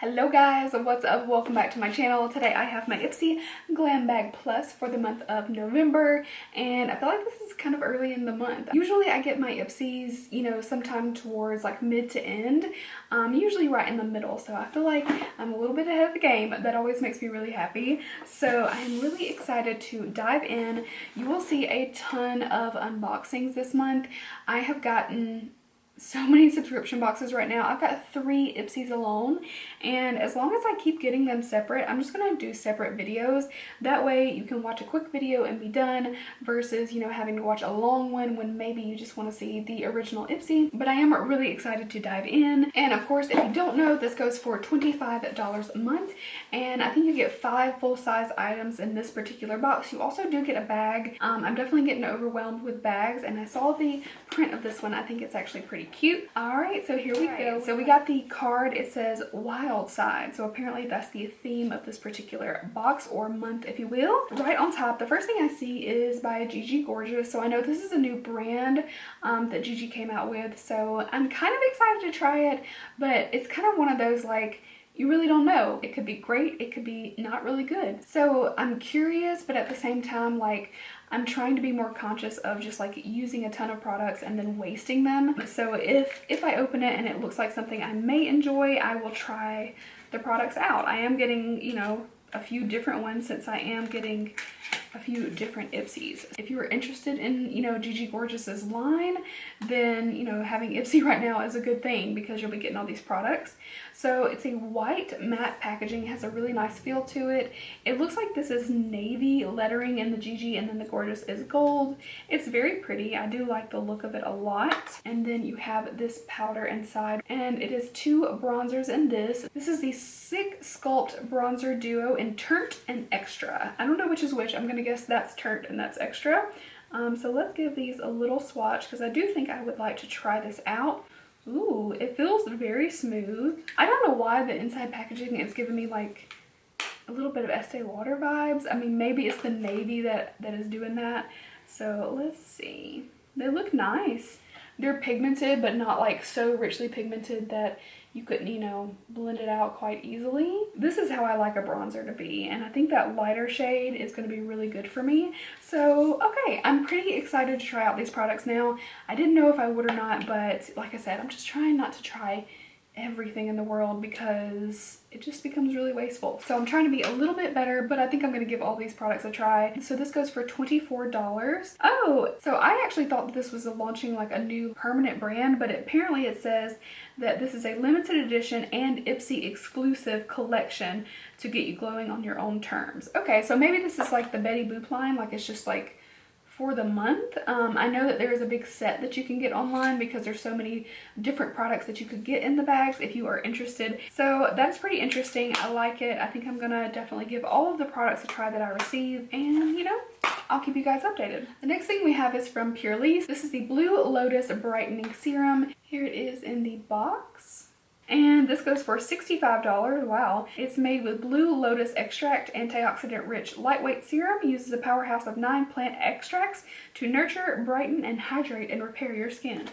Hello guys, what's up? Welcome back to my channel. Today I have my Ipsy Glam Bag Plus for the month of November, and I feel like this is kind of early in the month. Usually I get my Ipsies, sometime towards like mid to end, usually right in the middle, so I feel like I'm a little bit ahead of the game. That always makes me really happy. So I am really excited to dive in. You will see a ton of unboxings this month. I have gotten so many subscription boxes right now. I've got 3 Ipsies alone, and as long as I keep getting them separate, I'm just gonna do separate videos. That way you can watch a quick video and be done versus, having to watch a long one when maybe you just want to see the original Ipsy. But I am really excited to dive in. And of course, if you don't know, this goes for $25 a month, and I think you get 5 full-size items in this particular box. You also do get a bag. I'm definitely getting overwhelmed with bags, and I saw the print of this one. I think it's actually pretty cute. All right, so here we go. So we got the card. It says Wild Side. So apparently that's the theme of this particular box or month, if you will. Right on top, the first thing I see is by Gigi Gorgeous. So I know this is a new brand that Gigi came out with. So I'm kind of excited to try it, but it's kind of one of those like, you really don't know. It could be great, it could be not really good. So I'm curious, but at the same time, like, I'm trying to be more conscious of just like using a ton of products and then wasting them. So if I open it and it looks like something I may enjoy, I will try the products out. I am getting, a few different ones since I am getting a few different Ipsies. If you are interested in, Gigi Gorgeous's line, then, having Ipsy right now is a good thing because you'll be getting all these products. So it's a white matte packaging. It has a really nice feel to it. It looks like this is navy lettering in the Gigi, and then the Gorgeous is gold. It's very pretty. I do like the look of it a lot. And then you have this powder inside, and it is 2 bronzers in this. This is the Sick Sculpt Bronzer Duo in Turnt and Extra. I don't know which is which. I'm gonna guess that's Turnt and that's Extra. So let's give these a little swatch because I do think I would like to try this out. Ooh, it feels very smooth. I don't know why the inside packaging is giving me like a little bit of Estee Lauder vibes. I mean, maybe it's the navy that is doing that. So let's see. They look nice. They're pigmented, but not like so richly pigmented that you couldn't, blend it out quite easily. This is how I like a bronzer to be, and I think that lighter shade is going to be really good for me. So, okay, I'm pretty excited to try out these products now. I didn't know if I would or not, but like I said, I'm just trying not to try everything in the world because it just becomes really wasteful. So I'm trying to be a little bit better, but I think I'm going to give all these products a try. So this goes for $24. Oh, so I actually thought that this was launching like a new permanent brand, but apparently it says that this is a limited edition and Ipsy exclusive collection to get you glowing on your own terms. Okay, so maybe this is like the Betty Boop line, like it's just like for the month. I know that there is a big set that you can get online because there's so many different products that you could get in the bags if you are interested. So that's pretty interesting. I like it. I think I'm gonna definitely give all of the products a try that I receive, and I'll keep you guys updated. The next thing we have is from Purely. This is the Blue Lotus Brightening Serum. Here it is in the box. And this goes for $65. Wow. It's made with Blue Lotus Extract, antioxidant-rich lightweight serum. Uses a powerhouse of 9 plant extracts to nurture, brighten, and hydrate and repair your skin.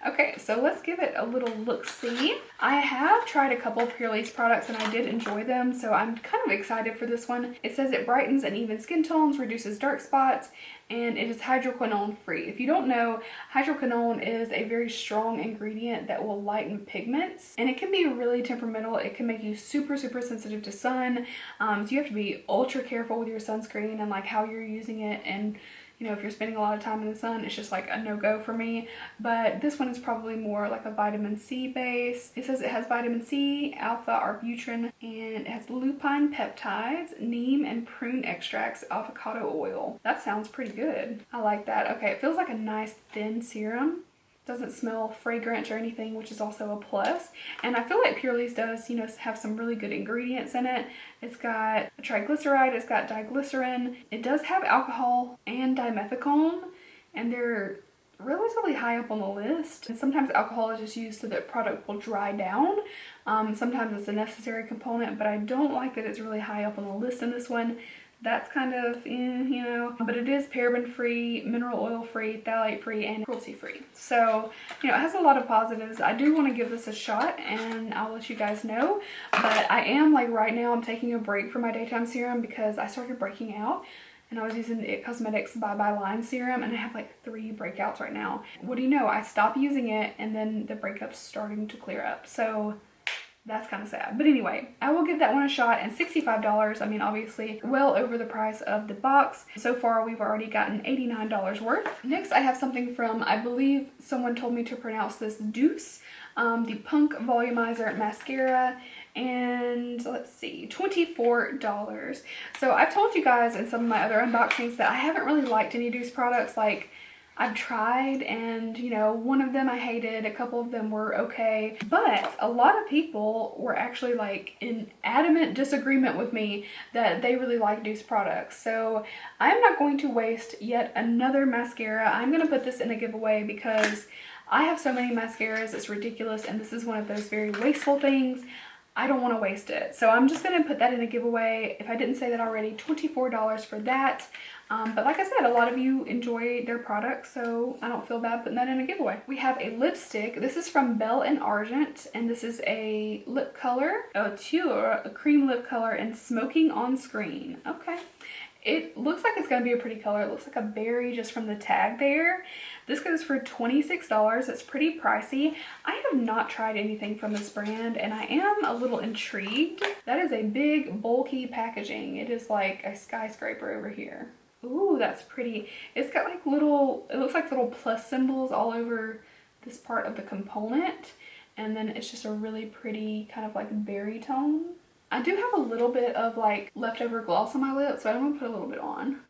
Okay, so let's give it a little look-see. I have tried a couple of Purely's products and I did enjoy them, so I'm kind of excited for this one. It says it brightens and even skin tones, reduces dark spots, and it is hydroquinone free. If you don't know, hydroquinone is a very strong ingredient that will lighten pigments, and it can be really temperamental. It can make you super sensitive to sun, so you have to be ultra careful with your sunscreen and like how you're using it, and if you're spending a lot of time in the sun, it's just like a no-go for me. But this one is probably more like a vitamin C base. It says it has vitamin C, alpha-arbutin, and it has lupine peptides, neem and prune extracts, avocado oil. That sounds pretty good. I like that. Okay, it feels like a nice thin serum. Doesn't smell fragrant or anything, which is also a plus. And I feel like Purely's does, have some really good ingredients in it. It's got triglyceride, it's got diglycerin. It does have alcohol and dimethicone, and they're relatively high up on the list. And sometimes alcohol is just used so that product will dry down. Sometimes it's a necessary component, but I don't like that it's really high up on the list in this one. that's kind of, you know, but it is paraben free, mineral oil free, phthalate free, and cruelty free. So, you know, it has a lot of positives. I do want to give this a shot and I'll let you guys know. But I am, like, right now I'm taking a break from my daytime serum because I started breaking out. And I was using the It Cosmetics Bye Bye Line serum and I have like 3 breakouts right now. What do you know? I stopped using it and then the breakup's starting to clear up. So that's kind of sad. But anyway, I will give that one a shot, and $65, I mean, obviously well over the price of the box. So far, we've already gotten $89 worth. Next, I have something from, I believe someone told me to pronounce this Deuce, the Punk Volumizer Mascara, and let's see, $24. So I've told you guys in some of my other unboxings that I haven't really liked any Deuce products. Like, I've tried and, you know, one of them I hated, a couple of them were okay, but a lot of people were actually like in adamant disagreement with me that they really like Deuce products. So I'm not going to waste yet another mascara. I'm going to put this in a giveaway because I have so many mascaras, it's ridiculous, and this is one of those very wasteful things. I don't want to waste it. So I'm just going to put that in a giveaway. If I didn't say that already, $24 for that. But like I said, a lot of you enjoy their products, so I don't feel bad putting that in a giveaway. We have a lipstick. This is from Belle and Argent, and this is a lip color, a cream lip color, and Smoking on Screen. Okay. It looks like it's going to be a pretty color. It looks like a berry just from the tag there. This goes for $26. It's pretty pricey. I have not tried anything from this brand and I am a little intrigued. That is a big bulky packaging. It is like a skyscraper over here. Ooh, that's pretty. It's got like little, it looks like little plus symbols all over this part of the component. And then it's just a really pretty kind of like berry tone. I do have a little bit of like leftover gloss on my lips, so I'm gonna put a little bit on.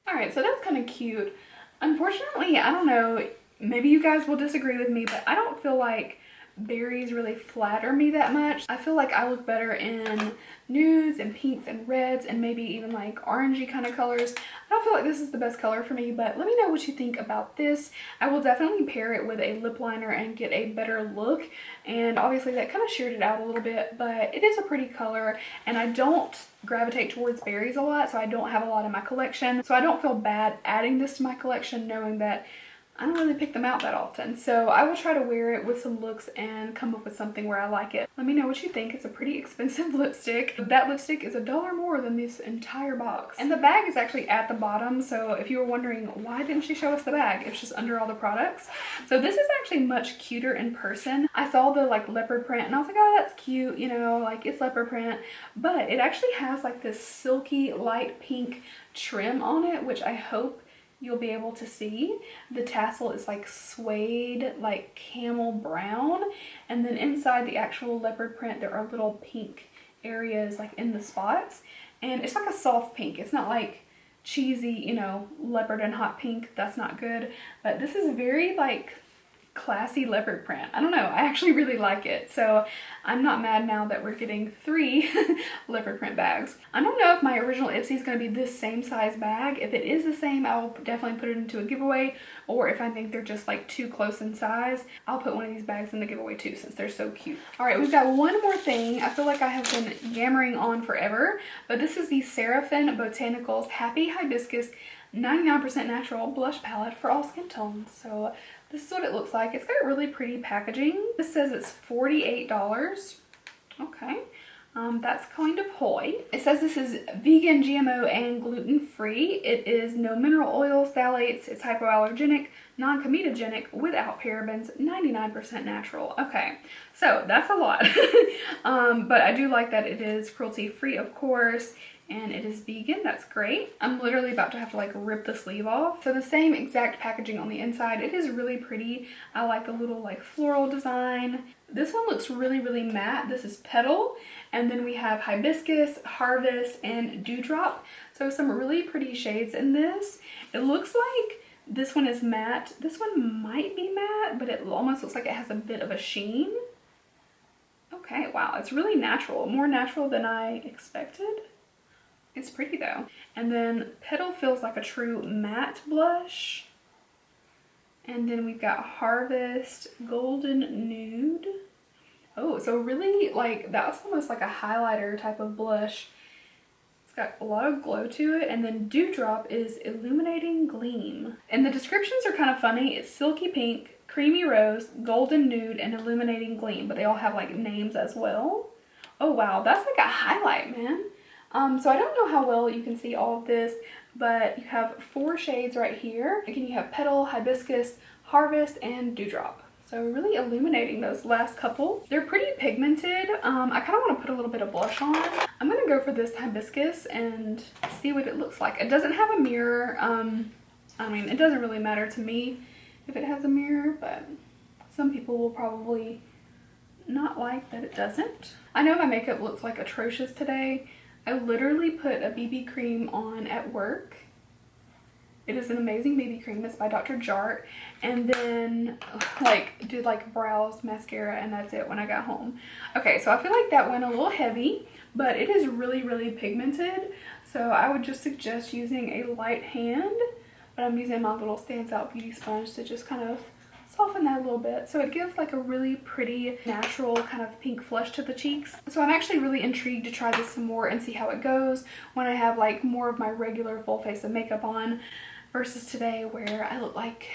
Alright, so that's kind of cute. Unfortunately, I don't know, maybe you guys will disagree with me, but I don't feel like berries really flatter me that much. I feel like I look better in nudes and pinks and reds and maybe even like orangey kind of colors. I don't feel like this is the best color for me, but let me know what you think about this. I will definitely pair it with a lip liner and get a better look, and obviously that kind of sheared it out a little bit, but it is a pretty color and I don't gravitate towards berries a lot, so I don't have a lot in my collection, so I don't feel bad adding this to my collection knowing that I don't really pick them out that often. So I will try to wear it with some looks and come up with something where I like it. Let me know what you think. It's a pretty expensive lipstick. That lipstick is $1 more than this entire box. And the bag is actually at the bottom. So if you were wondering, why didn't she show us the bag? It's just under all the products. So this is actually much cuter in person. I saw the like leopard print and I was like, oh, that's cute. You know, like it's leopard print, but it actually has like this silky light pink trim on it, which I hope you'll be able to see. The tassel is like suede, like camel brown, and then inside the actual leopard print there are little pink areas like in the spots, and it's like a soft pink. It's not like cheesy, you know, leopard and hot pink. That's not good, but this is very like classy leopard print. I don't know, I actually really like it, so I'm not mad now that we're getting 3 leopard print bags. I don't know if my original Ipsy is going to be this same size bag. If it is the same, I will definitely put it into a giveaway, or if I think they're just like too close in size, I'll put one of these bags in the giveaway too, since they're so cute. Alright, we've got one more thing. I feel like I have been yammering on forever, but this is the Seraphim Botanicals Happy Hibiscus 99% Natural Blush Palette for all skin tones. So this is what it looks like. It's got really pretty packaging. This says it's $48. Okay. That's kind of hoy. It says this is vegan, GMO, and gluten-free. It is no mineral oils, phthalates. It's hypoallergenic, non-comedogenic, without parabens, 99% natural. Okay, so that's a lot. But I do like that it is cruelty-free, of course, and it is vegan. That's great. I'm literally about to have to like rip the sleeve off. So the same exact packaging on the inside. It is really pretty. I like the little like floral design. This one looks really, really matte. This is Petal, and then we have Hibiscus, Harvest, and Dewdrop. So some really pretty shades in this. It looks like this one is matte. This one might be matte, but it almost looks like it has a bit of a sheen. Okay, wow, it's really natural. More natural than I expected. It's pretty though. And then Petal feels like a true matte blush. And then we've got Harvest Golden Nude. Oh, So really, like, that was almost like a highlighter type of blush. It's got a lot of glow to it. And then Dewdrop is Illuminating Gleam. And the descriptions are kind of funny. It's Silky Pink, Creamy Rose, Golden Nude, and Illuminating Gleam. But they all have like names as well. Oh wow, that's like a highlight, man. So I don't know how well you can see all of this, but you have 4 shades right here. Again, you have Petal, Hibiscus, Harvest, and Dewdrop. So really illuminating those last couple. They're pretty pigmented. I kind of want to put a little bit of blush on. I'm going to go for this Hibiscus and see what it looks like. It doesn't have a mirror. I mean, it doesn't really matter to me if it has a mirror, but some people will probably not like that it doesn't. I know my makeup looks like atrocious today. I literally put a BB cream on at work. It is an amazing BB cream. It's by Dr. Jart. And then like did like brows, mascara, and that's it when I got home. Okay, so I feel like that went a little heavy, but it is really, really pigmented. So I would just suggest using a light hand, but I'm using my little Stands Out Beauty Sponge to just kind of soften that a little bit. So it gives like a really pretty natural kind of pink flush to the cheeks. So I'm actually really intrigued to try this some more and see how it goes when I have like more of my regular full face of makeup on versus today where I look like,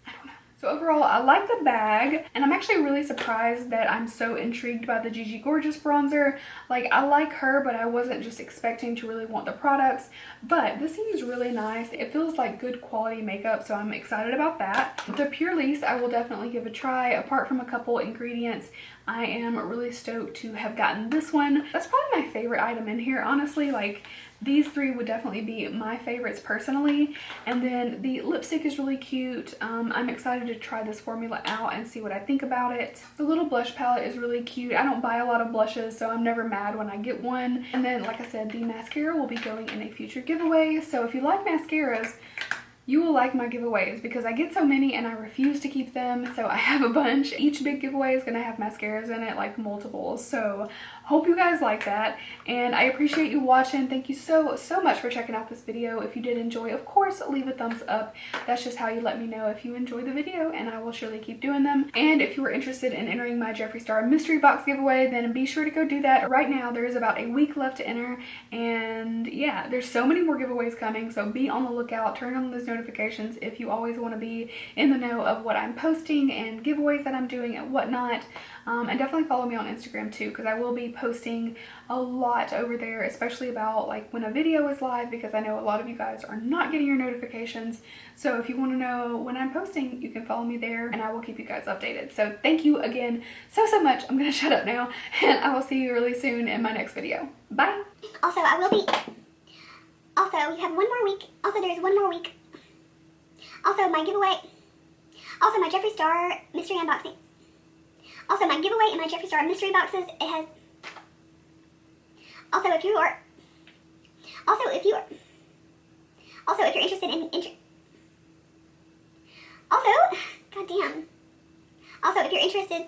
I don't know. So overall, I like the bag, and I'm actually really surprised that I'm so intrigued by the Gigi Gorgeous bronzer. Like, I like her, but I wasn't just expecting to really want the products. But this seems really nice. It feels like good quality makeup, so I'm excited about that. The Pure Lease, I will definitely give a try. Apart from a couple ingredients, I am really stoked to have gotten this one. That's probably my favorite item in here, honestly. Like, these 3 would definitely be my favorites personally. And then the lipstick is really cute. I'm excited to try this formula out and see what I think about it. The little blush palette is really cute. I don't buy a lot of blushes, so I'm never mad when I get one. And then, like I said, the mascara will be going in a future giveaway. So if you like mascaras, you will like my giveaways because I get so many and I refuse to keep them. So I have a bunch. Each big giveaway is going to have mascaras in it, like multiples. So hope you guys like that. And I appreciate you watching. Thank you so much for checking out this video. If you did enjoy, of course, leave a thumbs up. That's just how you let me know if you enjoyed the video, and I will surely keep doing them. And if you were interested in entering my Jeffree Star mystery box giveaway, then be sure to go do that. Right now, there is about a week left to enter. And yeah, there's so many more giveaways coming. So be on the lookout. Turn on those notifications if you always want to be in the know of what I'm posting and giveaways that I'm doing and whatnot. And definitely follow me on Instagram too, because I will be posting a lot over there, especially about like when a video is live, because I know a lot of you guys are not getting your notifications. So if you want to know when I'm posting, you can follow me there and I will keep you guys updated. So thank you again so much. I'm gonna shut up now, and I will see you really soon in my next video. Bye. Also, I will be, also we have one more week. Also, there's one more week. Also, my giveaway. Also, my Jeffree Star mystery unboxing. Also, my giveaway in my Jeffree Star mystery boxes, it has... Also, if you're interested in... Also, goddamn. Also, if you're interested...